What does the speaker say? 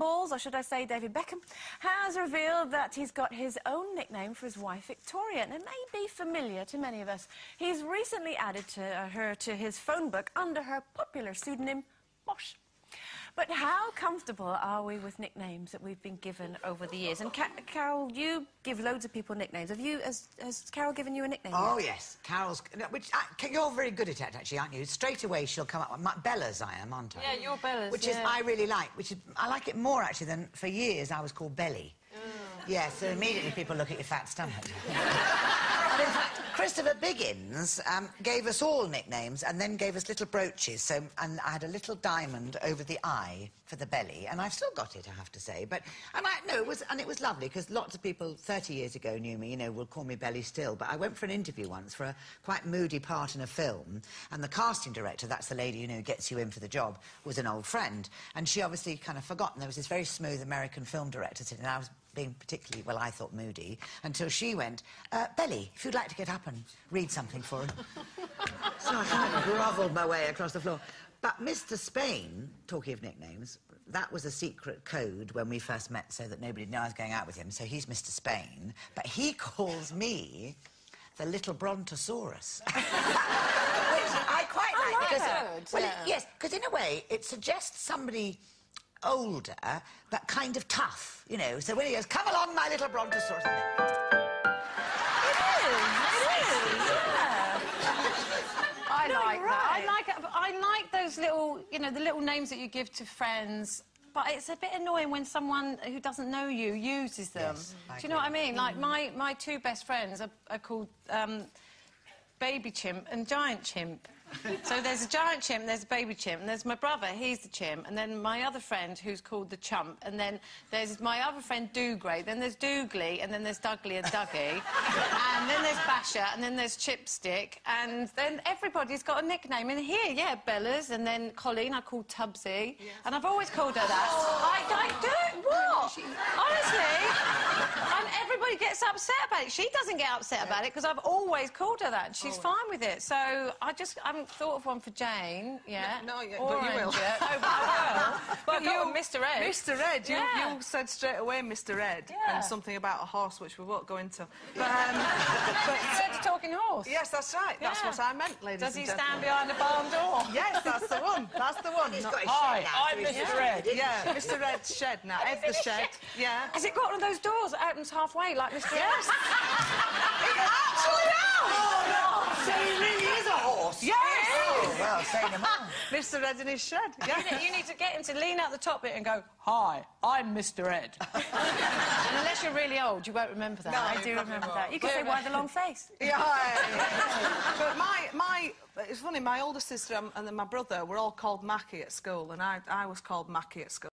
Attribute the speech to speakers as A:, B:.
A: Balls, or should I say David Beckham, has revealed that he's got his own nickname for his wife, Victoria, and it may be familiar to many of us. He's recently added her to his phone book under her popular pseudonym, Bosh. But how comfortable are we with nicknames that we've been given over the years? And Carol, you give loads of people nicknames. Has Carol given you a nickname?
B: Oh, yes. Carol's... you're very good at it, actually, aren't you? Straight away she'll come up with... Bella's I am, aren't I?
A: Yeah, you're Bella's,
B: Which is, I really like. I like it more, actually, than for years I was called Belly. Yeah, so immediately people look at your fat stomach. But in fact, Christopher Biggins gave us all nicknames and then gave us little brooches. So, and I had a little diamond over the eye for the belly, and I've still got it, I have to say. But it was lovely because lots of people 30 years ago knew me. You know, will call me Belly still. But I went for an interview once for a quite moody part in a film, and the casting director, that's the lady who gets you in for the job, was an old friend, and she obviously kind of forgotten. There was this very smooth American film director sitting, and I was being particularly, well, I thought moody, until she went, Belly, if you'd like to get up and read something for her. So I kind of grovelled my way across the floor. But Mr. Spain, talking of nicknames, that was a secret code when we first met so that nobody knew I was going out with him, so he's Mr. Spain, but he calls me the little Brontosaurus. Which I quite like. Because, well, yes, because in a way it suggests somebody older, but kind of tough, you know. So when he goes, come along, my little Brontosaurus.
A: It is, yeah.
C: I like that. I like those little, you know, the little names that you give to friends. But it's a bit annoying when someone who doesn't know you uses them.
B: Yes,
C: do you know what I mean? Like, my two best friends are called Baby Chimp and Giant Chimp. So there's a giant chimp, there's a baby chimp, and there's my brother, he's the chimp, and then my other friend, who's called the chump, and then there's my other friend, Doogray, then there's Doogly, and then there's Dougly and Dougie, and then there's Basher, and then there's Chipstick, and then everybody's got a nickname in here, yeah, Bella's, and then Colleen, I call Tubbsy, yes. And I've always called her that. I do, what? Honestly, and everybody gets upset about it. She doesn't get upset about it, because I've always called her that, and she's fine with it, so I haven't thought of one for Jane yet.
D: No, but you will.
C: Oh, but I will. But you, Mr. Ed.
D: Mr. Ed, you said straight away Mr. Ed, and something about a horse, which we won't go into. But
C: Mr. Ed's talking horse.
D: Yes, that's right. Yeah. That's what I meant, ladies and gentlemen.
C: Does he stand behind the barn door?
D: Yes, that's the one. That's the one.
B: He's got his
C: Hi,
B: shed now,
C: I'm Mr. Ed.
D: Yeah, Mr. Ed's shed now. Ed the shed. Yeah.
C: Has it got one of those doors that opens halfway, like Mr. Ed?
D: Yes. It actually has.
B: Oh, no. So he really is a horse?
D: Yes.
B: Oh, well, say no more.
D: Mr. Ed in his shed. Yeah.
C: You need to get him to lean out the top bit and go, hi, I'm Mr. Ed. And unless you're really old, you won't remember that.
A: No, I do remember that. You can say, why the long face?
D: Yeah. But it's funny, my older sister and then my brother were all called Mackie at school, and I was called Mackie at school.